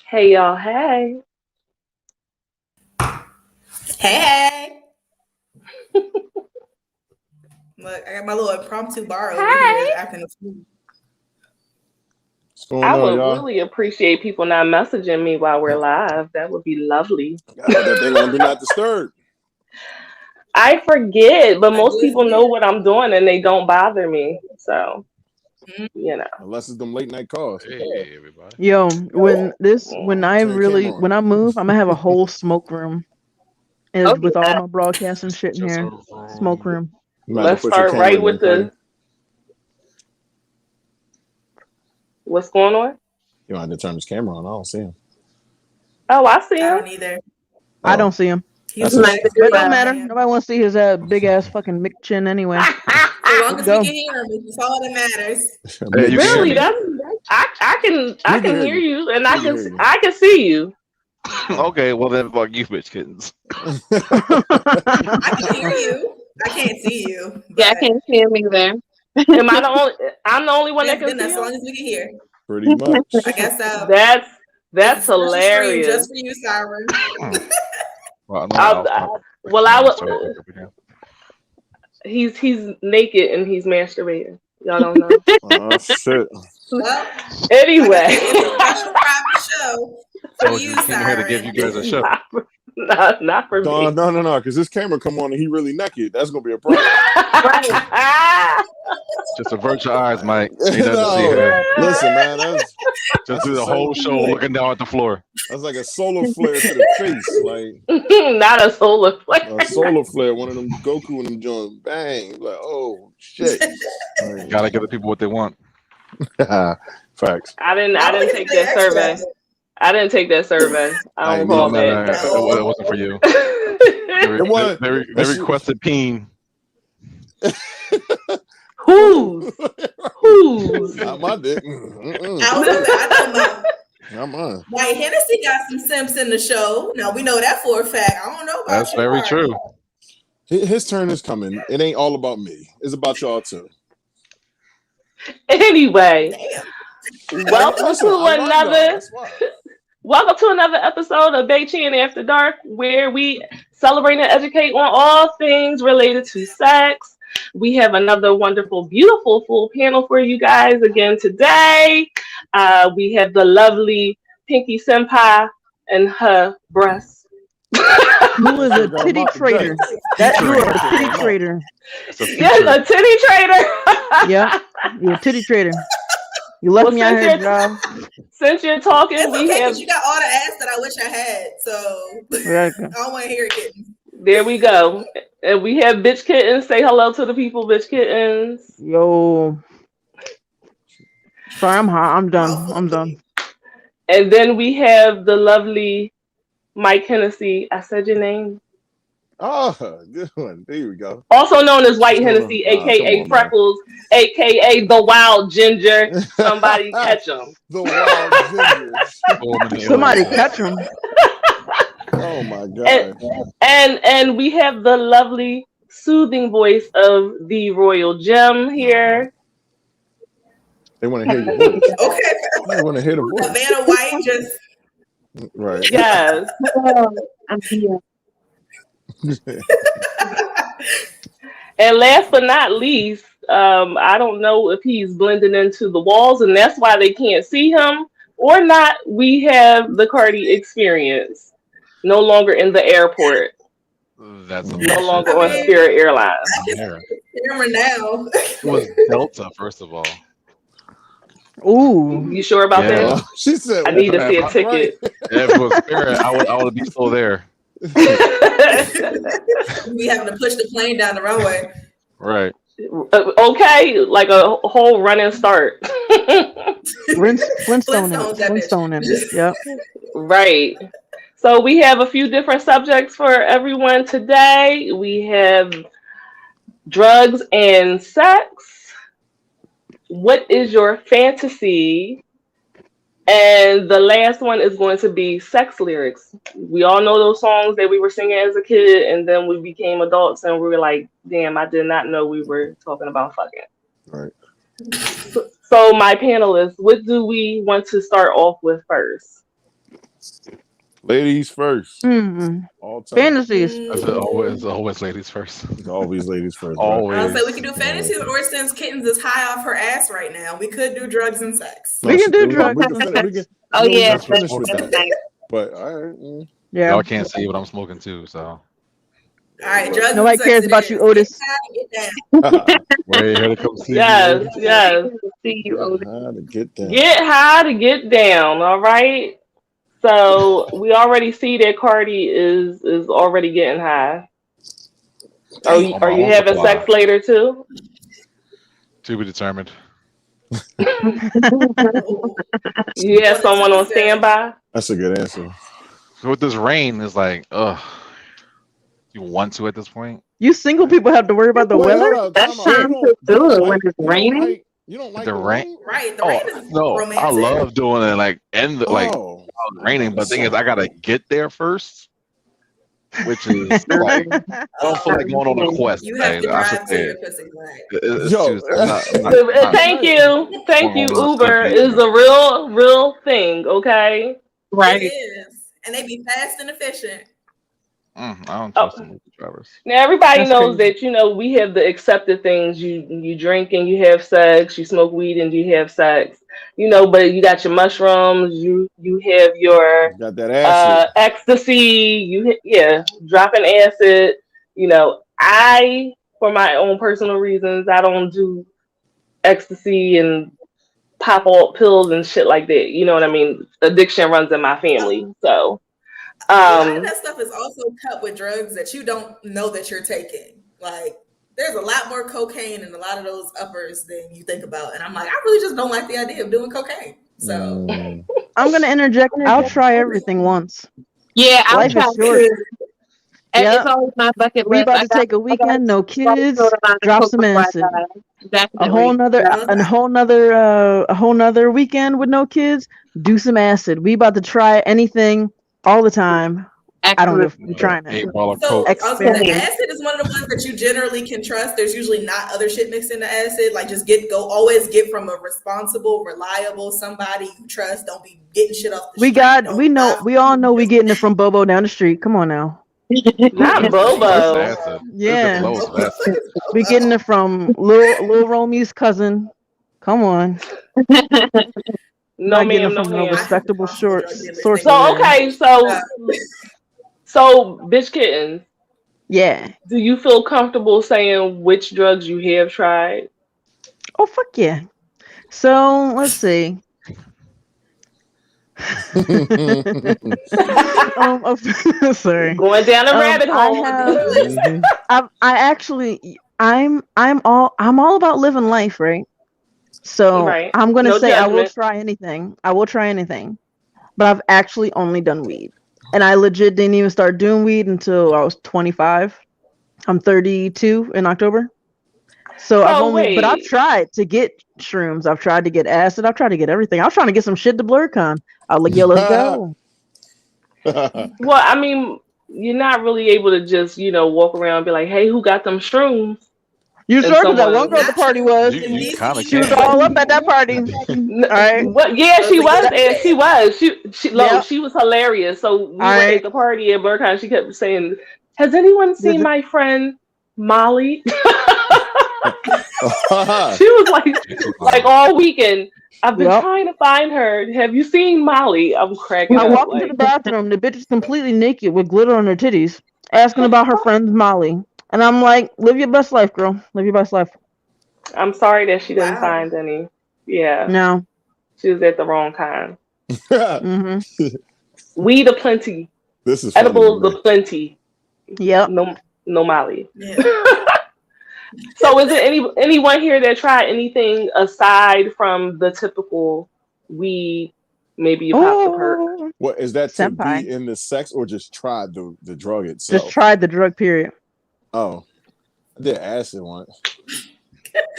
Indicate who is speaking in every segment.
Speaker 1: Hey y'all, hey.
Speaker 2: Hey. Look, I got my little impromptu bar over here
Speaker 1: Hey.
Speaker 2: acting a fool.
Speaker 3: What's going
Speaker 1: I
Speaker 3: on,
Speaker 1: would
Speaker 3: y'all?
Speaker 1: really appreciate people not messaging me while we're live. That would be lovely.
Speaker 3: I put that thing on Do Not Disturb.
Speaker 1: I forget, but
Speaker 2: I
Speaker 1: most
Speaker 2: did
Speaker 1: people know
Speaker 2: forget.
Speaker 1: what I'm doing and they don't bother me. So, you know.
Speaker 3: Unless it's them late night calls.
Speaker 4: Hey, everybody.
Speaker 5: Yo, when I
Speaker 3: Turn the camera on.
Speaker 5: when I move, I'm gonna have a whole smoke room
Speaker 1: Oh,
Speaker 5: and with all
Speaker 1: yeah.
Speaker 5: my broadcasts and shit in
Speaker 4: Just
Speaker 5: here. Smoke room.
Speaker 3: You might have to
Speaker 1: Let's
Speaker 3: put your
Speaker 1: start
Speaker 3: camera
Speaker 1: right
Speaker 3: in there,
Speaker 1: with
Speaker 3: Cuddy.
Speaker 1: what's going on.
Speaker 3: You might have to turn his camera on. I don't see him.
Speaker 1: Oh, I see
Speaker 2: I
Speaker 1: him.
Speaker 2: don't either.
Speaker 5: I
Speaker 3: Oh,
Speaker 5: don't see him,
Speaker 2: He's
Speaker 3: that's a
Speaker 2: like,
Speaker 3: shame.
Speaker 5: but it don't
Speaker 2: I
Speaker 5: matter.
Speaker 2: am.
Speaker 5: Nobody wants to see his big ass fucking Mick chin anyway.
Speaker 2: So long
Speaker 5: Let's
Speaker 2: as we
Speaker 5: go.
Speaker 2: can hear him, it's all that matters.
Speaker 4: Hey, you can hear
Speaker 1: Really?
Speaker 4: me.
Speaker 1: That's I
Speaker 3: We
Speaker 1: can hear you and
Speaker 3: We can hear you.
Speaker 1: I can see you.
Speaker 4: Okay, well then fuck you, bitch kittens.
Speaker 2: I can hear you. I can't see you.
Speaker 6: Yeah, I
Speaker 2: But
Speaker 6: can't see him either.
Speaker 1: Am I the only? I'm the only one that
Speaker 2: thank
Speaker 1: can see
Speaker 2: goodness, as long
Speaker 1: him.
Speaker 2: as we can hear.
Speaker 3: Pretty much.
Speaker 2: I guess
Speaker 1: That's
Speaker 2: it's a
Speaker 1: that's
Speaker 2: special stream
Speaker 1: hilarious.
Speaker 2: just for you, Siren.
Speaker 4: Well, no,
Speaker 1: Well, I
Speaker 4: was.
Speaker 1: was. He's naked and he's masturbating. Y'all don't know.
Speaker 3: Oh, shit.
Speaker 2: Well, like I
Speaker 1: Anyway,
Speaker 2: said, it's a special private show for
Speaker 4: Told
Speaker 2: you,
Speaker 4: you, came here to give
Speaker 2: Siren.
Speaker 4: you guys a show.
Speaker 1: not for
Speaker 3: No,
Speaker 1: me.
Speaker 3: no, because this camera come on and he really naked. That's gonna be a problem.
Speaker 4: Just avert your eyes, Mike. Ain't nothing to see
Speaker 3: No,
Speaker 4: here.
Speaker 3: listen, man, that's
Speaker 4: Just do
Speaker 3: the
Speaker 4: the
Speaker 3: same
Speaker 4: whole
Speaker 3: thing,
Speaker 4: show
Speaker 3: like-
Speaker 4: looking down at the floor.
Speaker 3: like a solar flare to the face, like
Speaker 1: Not a solar flare.
Speaker 3: a solar flare. One of them Goku and them joints, bang, like oh shit. Like,
Speaker 4: Gotta give the people what they want.
Speaker 3: facts.
Speaker 1: I didn't
Speaker 2: don't think
Speaker 1: take
Speaker 2: it's
Speaker 1: that
Speaker 2: extra.
Speaker 1: survey. I didn't take that survey. I
Speaker 3: I
Speaker 1: don't
Speaker 3: know,
Speaker 1: recall
Speaker 4: No,
Speaker 1: that.
Speaker 4: it wasn't for you. They,
Speaker 3: It was-
Speaker 4: they requested peen.
Speaker 1: Whose?
Speaker 3: Not my dick. Mm-mm.
Speaker 2: I was gonna say, I know
Speaker 3: Not mine.
Speaker 2: White Hennessy got some simps in the show. Now we know that for a fact. I don't know about
Speaker 4: That's
Speaker 2: you.
Speaker 4: very true.
Speaker 3: His turn is coming. It ain't all about me. It's about y'all too.
Speaker 1: Anyway,
Speaker 2: Damn.
Speaker 1: welcome
Speaker 3: Listen,
Speaker 1: to
Speaker 3: I love y'all.
Speaker 1: another.
Speaker 3: That's why.
Speaker 1: Welcome to another episode of BAE-Chan After Dark, where we celebrate and educate on all things related to sex. We have another wonderful, beautiful full panel for you guys again today. We have the lovely Pinky Senpai and her breasts.
Speaker 5: Who is a
Speaker 3: Got 'em
Speaker 5: titty
Speaker 3: out the
Speaker 5: traitor?
Speaker 3: jacket.
Speaker 5: That you are a
Speaker 3: Got 'em
Speaker 5: titty
Speaker 3: out.
Speaker 5: traitor.
Speaker 4: It's a
Speaker 1: Yes,
Speaker 4: feature.
Speaker 1: a titty trader.
Speaker 5: Yeah, you're a titty traitor. You left
Speaker 1: Well,
Speaker 5: me out
Speaker 1: since
Speaker 5: here, job.
Speaker 1: Since you're talking,
Speaker 2: It's
Speaker 1: we
Speaker 2: okay
Speaker 1: have.
Speaker 2: because you got all the ass that I wish I had. So
Speaker 5: Right.
Speaker 2: I don't want to hear it, kitten.
Speaker 1: There we go. And we have Bitch Kittens. Say hello to the people, Bitch Kittens.
Speaker 5: Yo, sorry, I'm hot. I'm done.
Speaker 2: Mouthful
Speaker 5: I'm
Speaker 2: of
Speaker 5: done.
Speaker 1: And then we have the lovely Mike Hennessy. I said your name.
Speaker 3: Oh, good one. There we go.
Speaker 1: Also known as White
Speaker 3: Hold on.
Speaker 1: Hennessy,
Speaker 3: Nah, come
Speaker 1: aka
Speaker 3: on, man.
Speaker 1: Freckles, aka the Wild Ginger. Somebody catch him.
Speaker 3: The wild gingers.
Speaker 5: Somebody catch him.
Speaker 3: Oh my god.
Speaker 1: And we have the lovely soothing voice of the Royal Gem here.
Speaker 3: They want to hear your voice.
Speaker 2: Okay.
Speaker 3: They want to hear the voice.
Speaker 2: Vanna White just
Speaker 3: Right.
Speaker 1: Yes.
Speaker 6: I'm here.
Speaker 1: And last but not least, I don't know if he's blending into the walls and that's why they can't see him or not. We have the Cardi experience. No longer in the airport.
Speaker 4: That's a
Speaker 1: No longer
Speaker 2: I
Speaker 1: on
Speaker 2: mean-
Speaker 1: Spirit Airlines.
Speaker 4: Here.
Speaker 2: camera now.
Speaker 4: It was Delta, first of all.
Speaker 5: Ooh,
Speaker 1: You sure about
Speaker 4: Yeah.
Speaker 1: that?
Speaker 3: She said,
Speaker 1: I need to
Speaker 3: "Well,
Speaker 1: see a
Speaker 3: right."
Speaker 1: ticket.
Speaker 4: If it was Spirit, I would be still there.
Speaker 2: We having to push the plane down the runway.
Speaker 4: Right.
Speaker 1: Okay, like a whole running start.
Speaker 5: Flintstone in
Speaker 2: Flintstones,
Speaker 5: it.
Speaker 2: that bitch.
Speaker 5: Flintstone in it. Yep.
Speaker 1: Right. So we have a few different subjects for everyone today. We have drugs and sex. What is your fantasy? And the last one is going to be sex lyrics. We all know those songs that we were singing as a kid, and then we became adults and we were like, damn, I did not know we were talking about fucking.
Speaker 3: Right.
Speaker 1: So my panelists, what do we want to start off with first?
Speaker 3: Ladies first. All time.
Speaker 5: Fantasies.
Speaker 4: I said always ladies first.
Speaker 3: Always ladies first. Bro.
Speaker 4: Always.
Speaker 2: I'll say we could do fantasies, or since Kittens is high off her ass right now, we could do drugs and sex.
Speaker 5: We can do drugs.
Speaker 6: Oh,
Speaker 3: we
Speaker 6: yeah.
Speaker 3: can finish with
Speaker 6: That's
Speaker 3: that.
Speaker 6: nice.
Speaker 3: But all right.
Speaker 5: Yeah.
Speaker 4: Y'all can't see what I'm smoking too, so.
Speaker 2: All right, drugs
Speaker 5: Nobody
Speaker 2: and sex
Speaker 5: cares
Speaker 2: it
Speaker 5: about
Speaker 2: is.
Speaker 5: you, Otis.
Speaker 2: Get down.
Speaker 4: We're here to come see
Speaker 1: Yes,
Speaker 4: you.
Speaker 1: yes.
Speaker 6: See you, Otis.
Speaker 3: How to get that?
Speaker 1: Get high to get down, all right? So we already see that Cardi is already getting high. Are you
Speaker 4: On my own
Speaker 1: having
Speaker 4: supply.
Speaker 1: sex later too?
Speaker 4: To be determined.
Speaker 1: You have someone on standby?
Speaker 3: That's a good answer.
Speaker 4: So with this rain, it's like, ugh. You want to at this point?
Speaker 5: You single people have to worry about the
Speaker 3: Wait,
Speaker 5: weather.
Speaker 3: hold up,
Speaker 6: That's
Speaker 3: time out.
Speaker 6: time to do it when it's raining.
Speaker 3: You don't like
Speaker 4: The
Speaker 3: the
Speaker 4: rain?
Speaker 3: rain?
Speaker 2: Right, the
Speaker 4: Oh
Speaker 2: rain is
Speaker 4: no,
Speaker 2: romantic.
Speaker 4: I love doing it like like
Speaker 3: Oh,
Speaker 4: raining, but the thing is, I gotta get there first, which is like I don't feel like going on a quest.
Speaker 2: You have to
Speaker 4: I should
Speaker 2: drive
Speaker 4: say
Speaker 2: to your
Speaker 4: it.
Speaker 2: pussy black.
Speaker 4: It's
Speaker 3: Yo,
Speaker 4: just, I'm not-
Speaker 1: Thank you. Thank you.
Speaker 4: Oh,
Speaker 1: Uber
Speaker 4: okay.
Speaker 1: is a real thing, okay?
Speaker 2: It
Speaker 6: Right.
Speaker 2: is. And they be fast and efficient.
Speaker 4: I don't trust them drivers.
Speaker 1: Now everybody
Speaker 5: That's
Speaker 1: knows
Speaker 5: crazy.
Speaker 1: that we have the accepted things. You drink and you have sex. You smoke weed and you have sex. But you got your mushrooms. You have your
Speaker 3: got that acid.
Speaker 1: ecstasy. Dropping acid. I, for my own personal reasons, I don't do ecstasy and pop all pills and shit like that. You know what I mean? Addiction runs in my family, so.
Speaker 2: A lot of that stuff is also cut with drugs that you don't know that you're taking. Like, there's a lot more cocaine in a lot of those uppers than you think about. And I'm like, I really just don't like the idea of doing cocaine. So
Speaker 5: I'm gonna interject. I'll try everything once.
Speaker 6: Yeah, I'll
Speaker 5: Life is
Speaker 6: try
Speaker 5: short.
Speaker 6: too. And
Speaker 5: Yep.
Speaker 6: it's always my bucket
Speaker 5: We
Speaker 6: list.
Speaker 5: about to take a weekend, no kids, drop some acid. A whole nother weekend with no kids, do some acid. We about to try anything all the time. I don't know if we're trying it.
Speaker 4: 8 ball of
Speaker 2: So
Speaker 4: coke.
Speaker 2: I was gonna say, acid is one of the ones that you generally can trust. There's usually not other shit mixed into acid. Like, just always get from a responsible, reliable somebody you trust. Don't be getting shit off the street.
Speaker 5: We all know we getting it from Bobo down the street. Come on now.
Speaker 1: Not Bobo.
Speaker 4: Acid.
Speaker 5: Yeah.
Speaker 4: There's the lowest of acid.
Speaker 5: We getting it from Lil Romy's cousin. Come on.
Speaker 1: No,
Speaker 5: Not getting
Speaker 1: ma'am,
Speaker 5: it
Speaker 1: no,
Speaker 5: from no
Speaker 1: ma'am.
Speaker 5: respectable source.
Speaker 1: So okay, so bitch kittens.
Speaker 5: Yeah.
Speaker 1: Do you feel comfortable saying which drugs you have tried?
Speaker 5: Oh fuck yeah. So let's see. Sorry.
Speaker 1: Going down a rabbit hole.
Speaker 5: I'm all about living life, right? So
Speaker 1: Right.
Speaker 5: I'm gonna
Speaker 1: No
Speaker 5: say I will
Speaker 1: judgment.
Speaker 5: try anything. I will try anything. But I've actually only done weed. And I legit didn't even start doing weed until I was 25. I'm 32 in October. So but I've tried to get shrooms. I've tried to get acid. I've tried to get everything. I was trying to get some shit to BlurCon. I was like, yo, let's go.
Speaker 1: Well, I mean, you're not really able to just, walk around and be like, hey, who got them shrooms?
Speaker 5: You
Speaker 1: And
Speaker 5: sure? Because that
Speaker 1: someone-
Speaker 5: one girl at the party was.
Speaker 4: You kind of
Speaker 5: She was
Speaker 4: can.
Speaker 5: all up at that party. All right.
Speaker 1: What? Yeah, she was, and she was.
Speaker 5: Yep.
Speaker 1: She was hilarious. So we were
Speaker 5: right.
Speaker 1: at the party at BlurCon. She kept saying, "Has anyone seen my friend Molly?" She was like all weekend. I've been trying to find her. Have you seen Molly? I'm cracking
Speaker 5: I
Speaker 1: up.
Speaker 5: walked into the bathroom. The bitch is completely naked with glitter on her titties, asking about her friend Molly. And I'm like, live your best life, girl. Live your best life.
Speaker 1: I'm sorry that she didn't find any. Yeah.
Speaker 5: No.
Speaker 1: She was at the wrong time.
Speaker 5: Mm-hmm.
Speaker 1: Weed aplenty.
Speaker 3: This is
Speaker 1: Edibles aplenty.
Speaker 5: Yep.
Speaker 1: No Molly.
Speaker 2: Yeah.
Speaker 1: So is there anyone here that tried anything aside from the typical weed? Maybe you popped the perk.
Speaker 3: What is that to
Speaker 5: Senpai.
Speaker 3: be in the sex or just try the drug itself?
Speaker 5: Just tried the drug, period.
Speaker 3: Oh, I did acid once.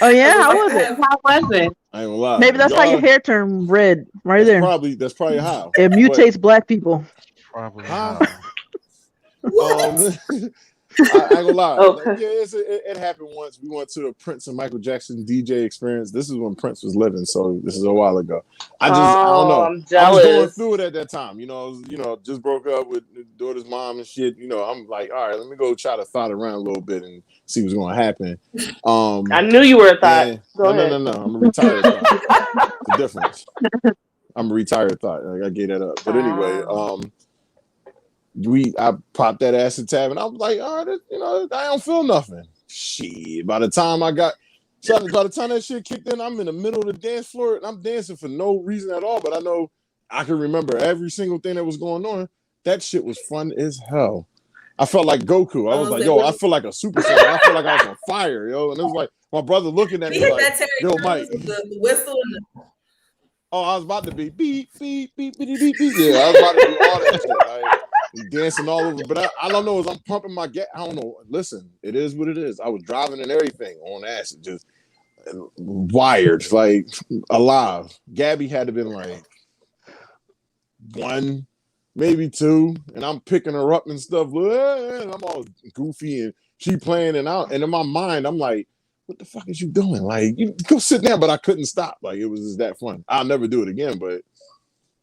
Speaker 5: Oh, yeah? How was it?
Speaker 6: How was it?
Speaker 3: I ain't gonna lie.
Speaker 5: Maybe that's how your hair turned red right there.
Speaker 3: That's probably how.
Speaker 5: It mutates black people.
Speaker 4: Probably.
Speaker 3: Huh?
Speaker 4: not.
Speaker 3: I ain't gonna lie.
Speaker 1: Okay.
Speaker 3: Like, yeah, it happened once. We went to the Prince and Michael Jackson DJ experience. This is when Prince was living, so this is a while ago. I don't know.
Speaker 1: I'm
Speaker 3: I was going
Speaker 1: jealous.
Speaker 3: through it at that time. Just broke up with the daughter's mom and shit. I'm like, all right, let me go try to thought around a little bit and see what's going to happen.
Speaker 1: I knew you were a thought. Go ahead.
Speaker 3: No. I'm a retired thought. The difference. I'm a retired thought. Like, I gave that up. But anyway, I popped that acid tab and I was like, all right, I don't feel nothing. Shit. By the time that shit kicked in, I'm in the middle of the dance floor and I'm dancing for no reason at all. But I know I can remember every single thing that was going on. That shit was fun as hell. I felt like Goku. I was like, yo, I feel like a Super Saiyan. I feel like I was on fire, yo. And it was like my brother looking at me like, yo, Mike.
Speaker 2: The whistle and
Speaker 3: Oh, I was about to be beep, beep, beep, beep, beep, beep. Yeah, I was about to do all that shit. Like, dancing all over. But I don't know, as I'm pumping my gas, I don't know. Listen, it is what it is. I was driving and everything on acid, just wired, like alive. Gabby had to been like 1, maybe 2, and I'm picking her up and stuff. And I'm all goofy and she playing and out. And in my mind, I'm like, what the fuck is you doing? Like, you go sit down, but I couldn't stop. Like, it was just that fun. I'll never do it again, but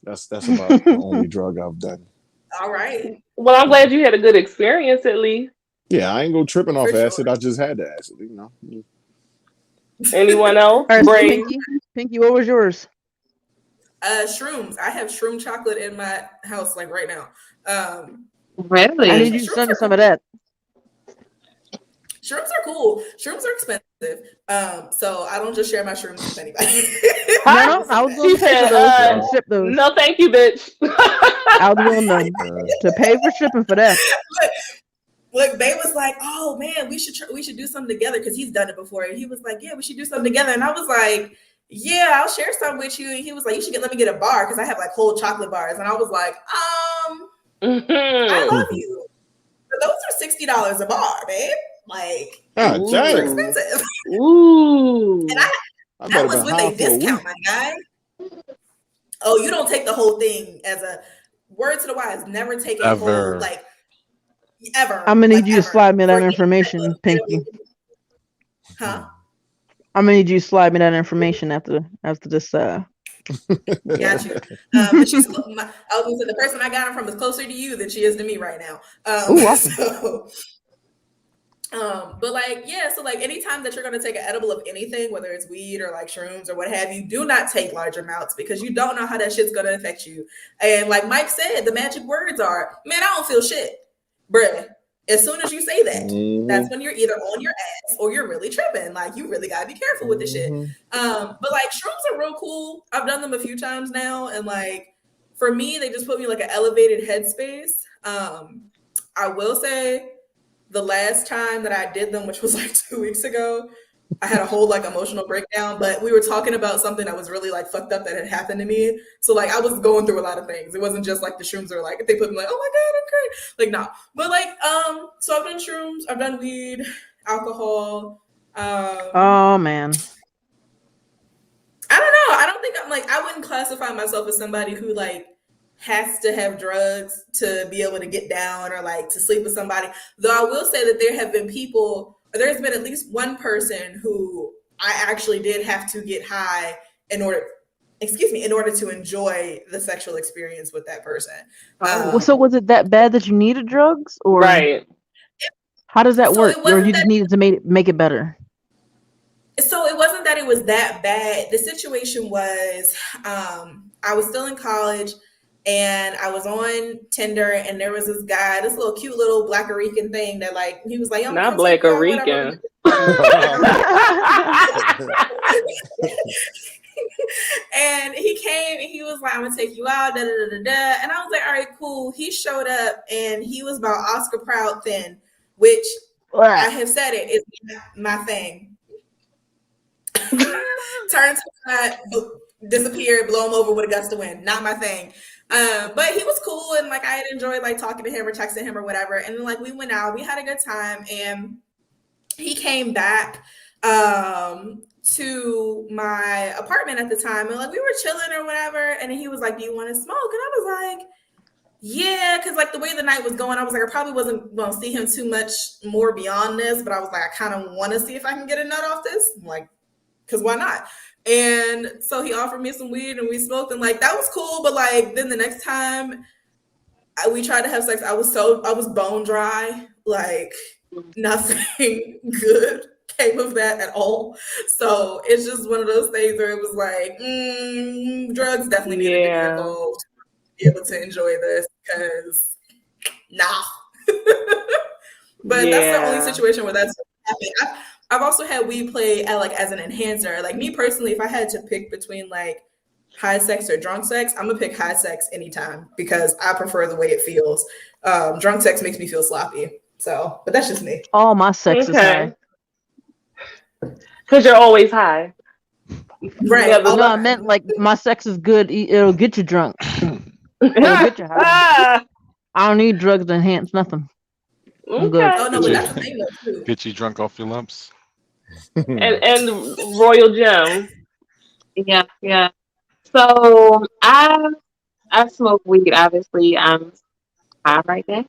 Speaker 3: that's about the only drug I've done.
Speaker 2: all right.
Speaker 1: Well, I'm glad you had a good experience at least.
Speaker 3: Yeah, I ain't go tripping off
Speaker 2: For
Speaker 3: acid.
Speaker 2: sure.
Speaker 3: I just had the acid,
Speaker 1: Anyone else?
Speaker 5: All right, so
Speaker 1: Brave?
Speaker 5: Pinky, what was yours?
Speaker 2: Shrooms. I have shroom chocolate in my house, like right now.
Speaker 6: Really?
Speaker 5: I need you to send me some of that.
Speaker 2: Shrooms are cool. Shrooms are expensive. So I don't just share my shrooms with anybody.
Speaker 5: No, I was going to pay for those. Ship those.
Speaker 1: No, thank you, bitch.
Speaker 5: I was willing to pay for shipping for that.
Speaker 2: Look, Babe was like, "Oh man, we should do something together," because he's done it before. And he was like, "Yeah, we should do something together." And I was like, "Yeah, I'll share some with you." And he was like, "You should let me get a bar because I have like whole chocolate bars." And I was like, I love you. But those are $60 a bar, babe. Like, those are expensive.
Speaker 1: Ooh.
Speaker 2: And that was with a discount, my guy. Oh, you don't take the whole thing as a word to the wise. Never take a whole, like, ever.
Speaker 5: I'm gonna need you to slide me that information, Pinky.
Speaker 2: Huh?
Speaker 5: I'm gonna need you to slide me that information after this.
Speaker 2: Got you. But she's. I was gonna say the person I got her from is closer to you than she is to me right now.
Speaker 5: Ooh, awesome.
Speaker 2: So, but like, yeah, so like anytime that you're going to take an edible of anything, whether it's weed or like shrooms or what have you, do not take large amounts because you don't know how that shit's going to affect you. And like Mike said, the magic words are, man, I don't feel shit. Bruh, as soon as you say that, that's when you're either on your ass or you're really tripping. Like, you really got to be careful with this shit. But like shrooms are real cool. I've done them a few times now. And like, for me, they just put me in like an elevated headspace. I will say, the last time that I did them, which was like 2 weeks ago, I had a whole like emotional breakdown, but we were talking about something that was really like fucked up that had happened to me. So like I was going through a lot of things. It wasn't just like the shrooms were like, they put me like, oh my God, I'm great. Like, nah. But like, so I've done shrooms, I've done weed, alcohol.
Speaker 5: Oh man.
Speaker 2: I don't know. I don't think I wouldn't classify myself as somebody who like has to have drugs to be able to get down or like to sleep with somebody. Though I will say that there's been at least one person who I actually did have to get high in order to enjoy the sexual experience with that person.
Speaker 5: So was it that bad that you needed drugs, or
Speaker 1: right?
Speaker 5: How does that work? Or you just needed to make it better?
Speaker 2: So it wasn't that it was that bad. The situation was, I was still in college. And I was on Tinder, and there was this guy, this little cute little Black Rican thing that like he was like, yo,
Speaker 1: not Black Rican.
Speaker 2: And he came and he was like, I'm gonna take you out, da da da da da. And I was like, all right, cool. He showed up and he was about Oscar Proud thin, which I have said it is my thing. Turn to side, disappear, blow him over with a gust of wind. Not my thing. But he was cool, and like I had enjoyed like talking to him or texting him or whatever. And then like we went out, we had a good time, and he came back to my apartment at the time, and like we were chilling or whatever. And then he was like, "Do you want to smoke?" And I was like, Yeah, because like the way the night was going, I was like, I probably wasn't going to see him too much more beyond this, but I was like, I kind of want to see if I can get a nut off this. I'm like, because why not? And so he offered me some weed and we smoked, and like that was cool. But like then the next time we tried to have sex, I was bone dry, like nothing good came of that at all. So it's just one of those things where it was like, drugs definitely needed to be involved to be able to enjoy this, because nah. But that's the only situation where that's happened. I've also had weed play as an enhancer. Like me personally, if I had to pick between like high sex or drunk sex, I'm gonna pick high sex anytime because I prefer the way it feels. Drunk sex makes me feel sloppy. So, but that's just me.
Speaker 5: All my sex is high.
Speaker 1: Because you're always high.
Speaker 2: Right.
Speaker 1: Yeah,
Speaker 5: No, I meant like my sex is good. It'll get you drunk. It'll get you high. I don't need drugs to enhance nothing. I'm good.
Speaker 2: Oh no, but that's the thing though too.
Speaker 4: Get you drunk off your lumps.
Speaker 1: and Royal Gem.
Speaker 6: Yeah. So I smoke weed. Obviously, I'm high right now.